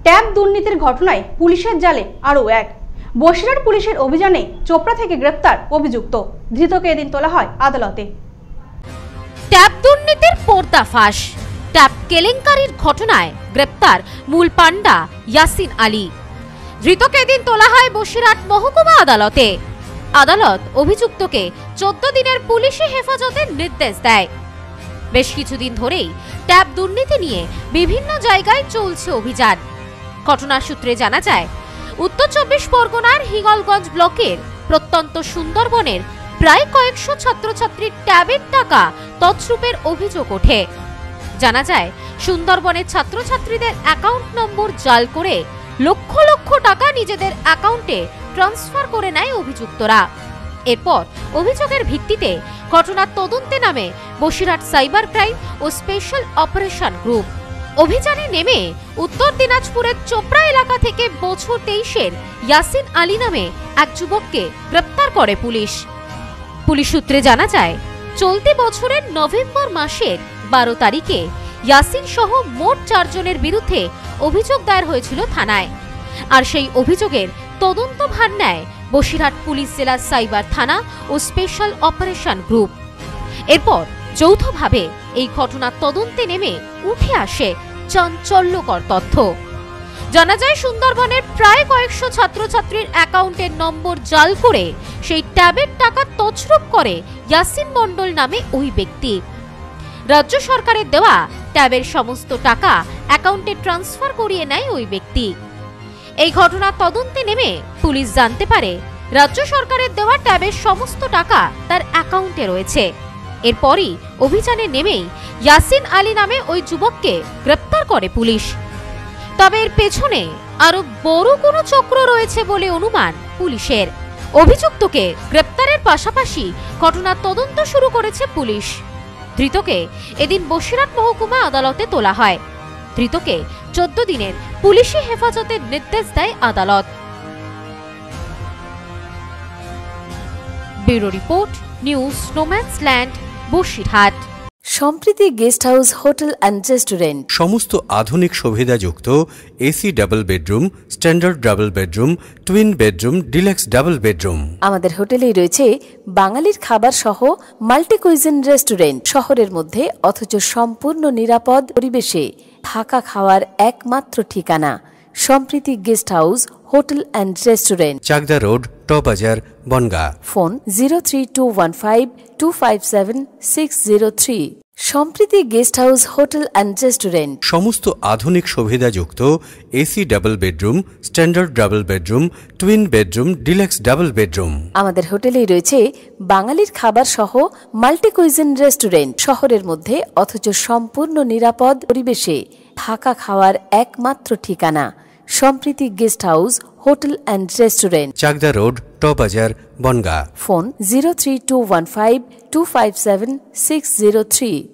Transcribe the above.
Tab দুর্নীতির ঘটনায় পুলিশের জালে আরও এক। বসিরহাট পুলিশের অভিযানে চোপড়া থেকে গ্রেপ্তার অভিযুক্ত, ধৃতকে এদিন তোলা হয় আদালতে। ট্যাব দুর্নীতির পর্দাফাঁস। ট্যাব কেলেঙ্কারির ঘটনায় গ্রেপ্তার মূল পান্ডা ইয়াসিন আলী। ধৃতকে এদিন তোলা হয় বসিরহাট মহকুমা আদালতে। আদালত অভিযুক্তকে 14 দিনের পুলিশি হেফাজতের নির্দেশ দেয়। বেশ কিছুদিন ধরেই ট্যাব দুর্নীতি নিয়ে বিভিন্ন জায়গায় চলছে অভিযান। ঘটনার সূত্রে জানা যায়, উত্তর 24 পরগনার হিঙ্গলগঞ্জ ব্লকের প্রত্যন্ত সুন্দরবনের প্রায় কয়েকশো ছাত্রছাত্রীর ট্যাবের টাকা তছরূপের অভিযোগ ওঠে। জানা যায়, সুন্দরবনের ছাত্রছাত্রীদের অ্যাকাউন্ট নম্বর জাল করে লক্ষ লক্ষ টাকা নিজেদের অ্যাকাউন্টে ট্রান্সফার করে নেয় অভিযুক্তরা। এরপর অভিযোগের ভিত্তিতে ঘটনার তদন্তে নামে বসিরহাট সাইবার ক্রাইম ও স্পেশাল অপারেশন গ্রুপ। অভিযানে নেমে উত্তর দিনাজপুরের চোপড়া এলাকা থেকে বছর 23-এর ইয়াসিন আলী নামে এক যুবককে গ্রেপ্তার করে পুলিশ। পুলিশ সূত্রে জানা যায়, চলতি বছরের নভেম্বর মাসের 12 তারিখে ইয়াসিন সহ মোট 4 জনের বিরুদ্ধে অভিযোগ দায়ের হয়েছিল থানায়। আর সেই অভিযোগের তদন্ত ভার নেয় বসিরহাট পুলিশ জেলার সাইবার থানা ও স্পেশাল অপারেশন গ্রুপ। এরপর যৌথভাবে এই ঘটনার তদন্তে নেমে উঠে আসে চাঞ্চল্যকর তথ্য। জানা যায়, সুন্দরবনের প্রায় কয়েকশো ছাত্রছাত্রীর অ্যাকাউন্টের নম্বর জাল করে সেই ট্যাবের টাকা তছরূপ করে ইয়াসিন মণ্ডল নামে ওই ব্যক্তি। রাজ্য সরকারের দেওয়া ট্যাবের সমস্ত টাকা অ্যাকাউন্টে ট্রান্সফার করিয়ে নেয় ওই ব্যক্তি। এই ঘটনার তদন্তে নেমে পুলিশ জানতে পারে, রাজ্য সরকারের দেওয়া ট্যাবের সমস্ত টাকা তার অ্যাকাউন্টে রয়েছে। এরপরই অভিযানে নেমেই ইয়াসিন আলী নামে ওই যুবককে গ্রেপ্তার করে পুলিশ। তবে এর পেছনে আরো বড় কোনো চক্র রয়েছে বলে অনুমান পুলিশের। অভিযুক্তকে গ্রেপ্তারের পাশাপাশি ঘটনার তদন্ত শুরু করেছে পুলিশ। ধৃতকে এদিন বসিরহাট মহকুমা আদালতে তোলা হয়। ধৃতকে 14 দিনের পুলিশি হেফাজতের নির্দেশ দেয় আদালত। Bureau report, news no man's land, Basirhat. Sampriti guest house hotel and restaurant. সমস্ত আধুনিক সুবিধাযুক্ত AC double bedroom, standard double bedroom, twin bedroom, deluxe double bedroom. আমাদের হোটেলেই রয়েছে বাঙালির খাবার সহ মাল্টি কুইজিন রেস্টুরেন্ট। শহরের মধ্যে অথচ সম্পূর্ণ নিরাপদ পরিবেশে থাকা খাওয়ার একমাত্র ঠিকানা Sampriti guest house hotel and restaurant, Chakdah road, টবাজার, Bongaon. Phone 03215257603। Sampriti guest house hotel and restaurant. সমস্ত আধুনিক সুবিধাযুক্ত AC double bedroom, standard double bedroom, twin bedroom, deluxe double bedroom. আমাদের হোটেলেই রয়েছে বাঙালির খাবার সহ মাল্টি কুইজিন রেস্টুরেন্ট। শহরের মধ্যে অথচ সম্পূর্ণ নিরাপদ পরিবেশে থাকা খাওয়ার একমাত্র ঠিকানা Sampriti guest house hotel and restaurant, Chakdah road, টবাজার, বনগাঁ। ফোন 03215257603।